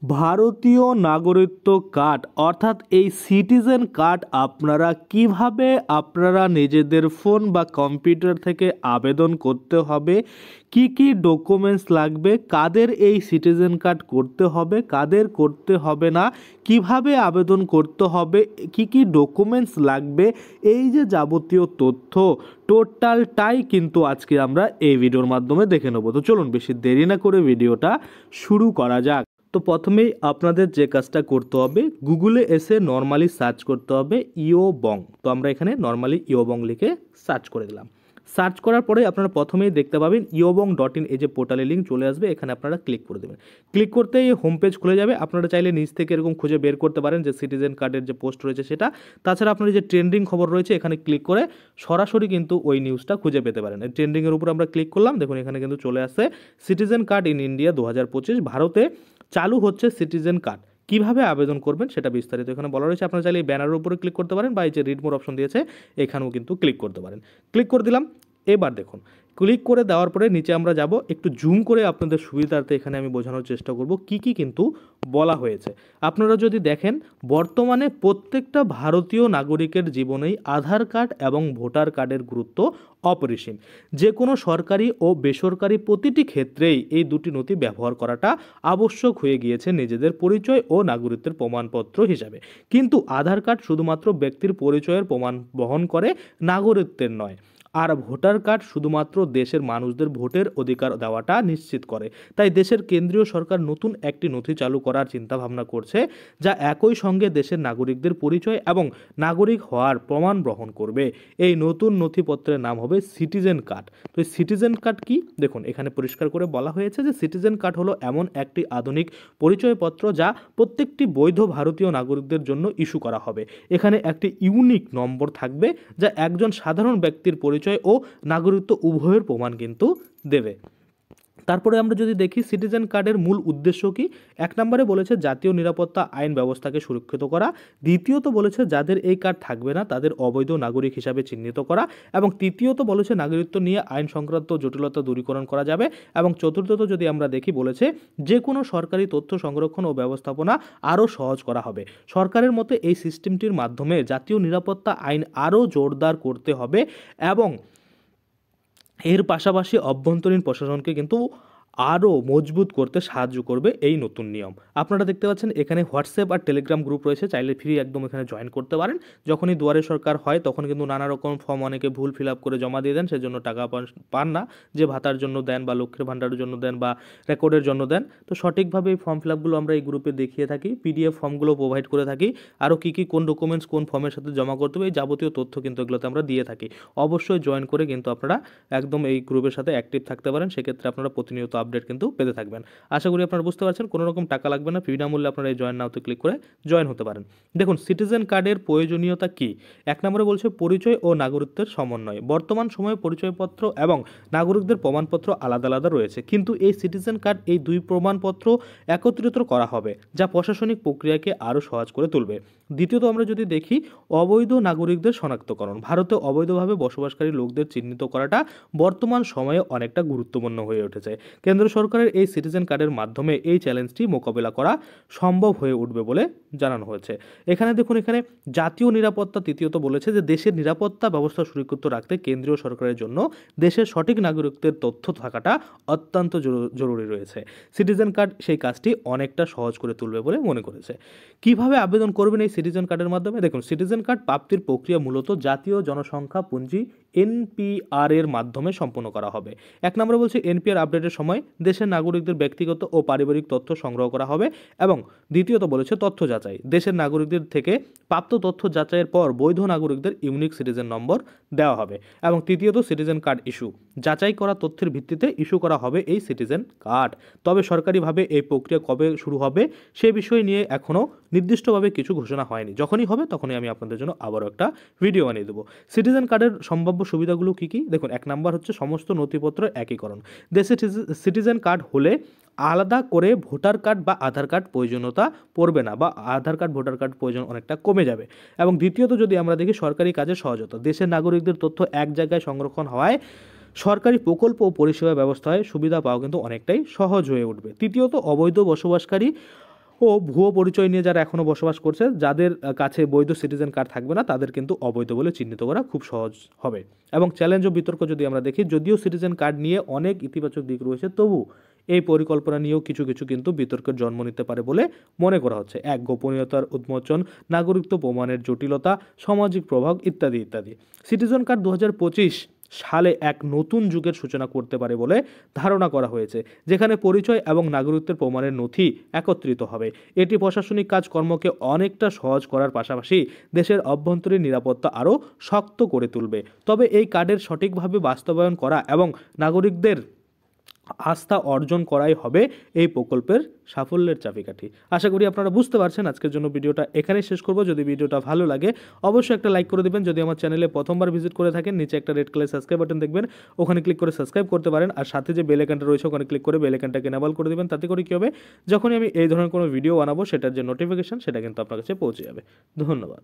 ভারতীয় নাগরিকত্ব কার্ড অর্থাৎ এই সিটিজেন কার্ড আপনারা নিজেদের ফোন বা কম্পিউটার থেকে আবেদন করতে হবে, কি কি ডকুমেন্টস লাগবে, কাদের এই সিটিজেন কার্ড করতে হবে, কাদের করতে হবে না, কিভাবে আবেদন করতে হবে, কি কি ডকুমেন্টস লাগবে, এই যে যাবতীয় তথ্য টোটালটাই কিন্তু আজকে আমরা এই ভিডিওর মাধ্যমে দেখে নেব। তো চলুন বেশি দেরি না করে ভিডিওটা শুরু করা যাক। তো প্রথমেই আপনাদের যে কাজটা করতে হবে, গুগলে এসে নর্মালি সার্চ করতে হবে ইওবং। তো আমরা এখানে নর্মালি ইওবং লিখে সার্চ করে দিলাম। সার্চ করার পরে আপনারা প্রথমেই দেখতে পাবেন iobong.in, এই যে পোর্টালের লিঙ্ক চলে আসবে, এখানে আপনারা ক্লিক করে দেবেন। ক্লিক করতেই হোম পেজ খুলে যাবে। আপনারা চাইলে নিচ থেকে এরকম খুঁজে বের করতে পারেন যে সিটিজেন কার্ডের যে পোস্ট রয়েছে সেটা। তাছাড়া আপনার যে ট্রেন্ডিং খবর রয়েছে এখানে ক্লিক করে সরাসরি কিন্তু ওই নিউজটা খুঁজে পেতে পারেন। এই ট্রেন্ডিংয়ের উপর আমরা ক্লিক করলাম, দেখুন এখানে কিন্তু চলে আসছে সিটিজেন কার্ড ইন ইন্ডিয়া 2025, ভারতে চালু হচ্ছে সিটিজেন কার্ড। কিভাবে আবেদন করবেন সেটা বিস্তারিত এখানে বলা রয়েছে। আপনারা চাইলে এই ব্যানারের উপরে ক্লিক করতে পারেন বা এই যে রিড মোর অপশন দিয়েছে এখানেও কিন্তু ক্লিক করতে পারেন। ক্লিক করে দিলাম। এবার দেখুন ক্লিক করে দেওয়ার পরে নিচে আমরা যাব, একটু জুম করে আপনাদের সুবিধার্থে এখানে আমি বোঝানোর চেষ্টা করব কি কি কিন্তু বলা হয়েছে। আপনারা যদি দেখেন, বর্তমানে প্রত্যেকটা ভারতীয় নাগরিকের জীবনেই আধার কার্ড এবং ভোটার কার্ডের গুরুত্ব অপরিসীম। যে কোনো সরকারি ও বেসরকারি প্রতিটি ক্ষেত্রেই এই দুটি নথি ব্যবহার করাটা আবশ্যক হয়ে গিয়েছে নিজেদের পরিচয় ও নাগরিকত্বের প্রমাণপত্র হিসাবে। কিন্তু আধার কার্ড শুধুমাত্র ব্যক্তির পরিচয়ের প্রমাণ বহন করে, নাগরিকত্বের নয়। আর ভোটার কার্ড শুধুমাত্র দেশের মানুষদের ভোটের অধিকার দেওয়াটা নিশ্চিত করে। তাই দেশের কেন্দ্রীয় সরকার নতুন একটি নথি চালু করার চিন্তাভাবনা করছে, যা একই সঙ্গে দেশের নাগরিকদের পরিচয় এবং নাগরিক হওয়ার প্রমাণ বহন করবে। এই নতুন নথিপত্রের নাম হবে সিটিজেন কার্ড। তো এই সিটিজেন কার্ড কি, দেখুন এখানে পরিষ্কার করে বলা হয়েছে যে সিটিজেন কার্ড হলো এমন একটি আধুনিক পরিচয়পত্র যা প্রত্যেকটি বৈধ ভারতীয় নাগরিকদের জন্য ইস্যু করা হবে। এখানে একটি ইউনিক নম্বর থাকবে যা একজন সাধারণ ব্যক্তির পরিচয় ও নাগরিকত্ব উভয়ের প্রমাণ কিন্তু দেবে। তারপরে আমরা যদি দেখি সিটিজেন কার্ডের মূল উদ্দেশ্য কি, এক নম্বরে বলেছে জাতীয় নিরাপত্তা আইন ব্যবস্থাকে সুরক্ষিত করা, দ্বিতীয়ত বলেছে যাদের এই কার্ড থাকবে না তাদের অবৈধ নাগরিক হিসাবে চিহ্নিত করা, এবং তৃতীয়ত বলেছে নাগরিকত্ব নিয়ে আইন সংক্রান্ত জটিলতা দূরীকরণ করা যাবে, এবং চতুর্থত যদি আমরা দেখি বলেছে যে কোনো সরকারি তথ্য সংরক্ষণ ও ব্যবস্থাপনা আরও সহজ করা হবে। সরকারের মতে এই সিস্টেমটির মাধ্যমে জাতীয় নিরাপত্তা আইন আরও জোরদার করতে হবে এবং এর পাশাপাশি অভ্যন্তরীণ প্রশাসনকে কিন্তু আরও মজবুত করতে সাহায্য করবে এই নতুন নিয়ম। আপনারা দেখতে পাচ্ছেন এখানে হোয়াটসঅ্যাপ আর টেলিগ্রাম গ্রুপ রয়েছে, চাইলে ফ্রি একদম এখানে জয়েন করতে পারেন। যখনই দুয়ারে সরকার হয় তখন কিন্তু নানা রকম ফর্ম অনেকে ভুল ফিল আপ করে জমা দিয়ে দেন, সেজন্য টাকা পান না, যে ভাতার জন্য দেন বা লক্ষ্যের ভাণ্ডারের জন্য দেন বা রেকর্ডের জন্য দেন। তো সঠিকভাবে এই ফর্ম ফিল আপগুলো আমরা এই গ্রুপে দেখিয়ে থাকি, পিডিএফ ফর্মগুলো প্রোভাইড করে থাকি, আরও কী কী কোন ডকুমেন্টস কোন ফর্মের সাথে জমা করতে হবে এই যাবতীয় তথ্য কিন্তু এগুলোতে আমরা দিয়ে থাকি। অবশ্যই জয়েন করে কিন্তু আপনারা একদম এই গ্রুপের সাথে অ্যাক্টিভ থাকতে পারেন, সেক্ষেত্রে আপনারা প্রতিনিয়ত আপডেট কিন্তু পেতে থাকবেন। আশা করি আপনারা বুঝতে পারছেন, কোনো রকম টাকা লাগবে না, বিনামূল্যে আপনারা এই জয়েন নাওতে ক্লিক করে জয়েন হতে পারেন। দেখুন সিটিজেন কার্ডের প্রয়োজনীয়তা কি, এক নম্বরে বলছে পরিচয় ও নাগরিকত্বের সমন্বয়। বর্তমান সময়ে পরিচয়পত্র এবং নাগরিকদের প্রমাণপত্র আলাদা আলাদা রয়েছে, কিন্তু এই সিটিজেন কার্ড এই দুই প্রমাণপত্র একত্রিত করা হবে, যা প্রশাসনিক প্রক্রিয়াকে আরও সহজ করে তুলবে। দ্বিতীয়ত আমরা যদি দেখি অবৈধ নাগরিকদের শনাক্তকরণ, ভারতে অবৈধভাবে বসবাসকারী লোকদের চিহ্নিত করাটা বর্তমান সময়ে অনেকটা গুরুত্বপূর্ণ হয়ে উঠেছে। কেন্দ্র সরকারের এই সিটিজেন কার্ডের মাধ্যমে এই চ্যালেঞ্জটি মোকাবেলা করা সম্ভব হয়ে উঠবে বলে জানানো হয়েছে। এখানে দেখুন এখানে জাতীয় নিরাপত্তা তৃতীয়ত বলেছে যে দেশের নিরাপত্তা ব্যবস্থা সুরক্ষিত রাখতে কেন্দ্রীয় সরকারের জন্য দেশের সঠিক নাগরিকত্বের তথ্য থাকাটা অত্যন্ত জরুরি রয়েছে। সিটিজেন কার্ড সেই কাজটি অনেকটা সহজ করে তুলবে বলে মনে করেছে। কিভাবে আবেদন করবেন এই সিটিজেন কার্ডের মাধ্যমে, দেখুন সিটিজেন কার্ড প্রাপ্তির প্রক্রিয়া মূলত জাতীয় জনসংখ্যা পঞ্জি এনপিআর এর মাধ্যমে সম্পন্ন করা হবে। এক নম্বরে বলছে এনপিআর আপডেটের সময় দেশের নাগরিকদের ব্যক্তিগত ও পারিবারিক তথ্য সংগ্রহ করা হবে, এবং দ্বিতীয়ত বলেছে তথ্য যাচাই, দেশের নাগরিকদের থেকে প্রাপ্ত তথ্য যাচাইয়ের পর বৈধ নাগরিকদের ইউনিক সিটিজেন নম্বর দেওয়া হবে, এবং তৃতীয়ত সিটিজেন কার্ড ইস্যু, যাচাই করা তথ্যের ভিত্তিতে ইস্যু করা হবে এই সিটিজেন কার্ড। তবে সরকারিভাবে এই প্রক্রিয়া কবে শুরু হবে সে বিষয় নিয়ে এখনও নির্দিষ্টভাবে কিছু ঘোষণা হয়নি, যখনই হবে তখনই আমি আপনাদের জন্য আবারও একটা ভিডিও বানিয়ে দেবো। সিটিজেন কার্ডের সম্ভাব্য সুবিধাগুলো কী কী, দেখুন এক নাম্বার হচ্ছে সমস্ত নথিপত্র একীকরণ। দেশে সিটিজেন কার্ড হলে আলাদা করে ভোটার কার্ড বা আধার কার্ড প্রয়োজনীয়তা পড়বে না, বা আধার কার্ড ভোটার কার্ড প্রয়োজন অনেকটা কমে যাবে। এবং দ্বিতীয়ত যদি আমরা দেখি সরকারি কাজের সহজতা, দেশের নাগরিকদের তথ্য এক জায়গায় সংরক্ষণ হওয়ায় সরকারি প্রকল্প ও পরিষেবা ব্যবস্থায় সুবিধা পাওয়া কিন্তু অনেকটাই সহজ হয়ে উঠবে। তৃতীয়ত অবৈধ বসবাসকারী ও ভুয়ো পরিচয় নিয়ে যারা এখনও বসবাস করছে, যাদের কাছে বৈধ সিটিজেন কার্ড থাকবে না, তাদের কিন্তু অবৈধ বলে চিহ্নিত করা খুব সহজ হবে। এবং চ্যালেঞ্জ ও বিতর্ক যদি আমরা দেখি, যদিও সিটিজেন কার্ড নিয়ে অনেক ইতিবাচক দিক রয়েছে, তবু এই পরিকল্পনা নিয়েও কিছু কিছু কিন্তু বিতর্কের জন্ম নিতে পারে বলে মনে করা হচ্ছে। এক, গোপনীয়তার উন্মোচন, নাগরিকত্ব প্রমাণের জটিলতা, সামাজিক প্রভাব ইত্যাদি ইত্যাদি। সিটিজেন কার্ড 2025 সালে এক নতুন যুগের সূচনা করতে পারে বলে ধারণা করা হয়েছে, যেখানে পরিচয় এবং নাগরিকত্বের প্রমাণের নথি একত্রিত হবে। এটি প্রশাসনিক কাজকর্মকে অনেকটা সহজ করার পাশাপাশি দেশের অভ্যন্তরীণ নিরাপত্তা আরও শক্ত করে তুলবে। তবে এই কার্ডের সঠিকভাবে বাস্তবায়ন করা এবং নাগরিকদের আস্থা অর্জন করাই হবে এই প্রকল্পের সাফল্যের চাবিকাঠি। আশা করি আপনারা বুঝতে পারছেন। আজকের জন্য ভিডিওটা এখানেই শেষ করব। যদি ভিডিওটা ভালো লাগে অবশ্যই একটা লাইক করে দেবেন। যদি আমার চ্যানেলে প্রথমবার ভিজিট করে থাকেন, নিচে একটা রেড কালার সাবস্ক্রাইব বাটন দেখবেন, ওখানে ক্লিক করে সাবস্ক্রাইব করতে পারেন। আর সাথে যে বেল আইকনটা রয়েছে ওখানে ক্লিক করে বেল আইকনটাকে এনেবল করে দেবেন। তাতে করে কী হবে, যখনই আমি এই ধরনের কোনো ভিডিও বানাবো সেটার যে নোটিফিকেশন সেটা কিন্তু আপনার কাছে পৌঁছে যাবে। ধন্যবাদ।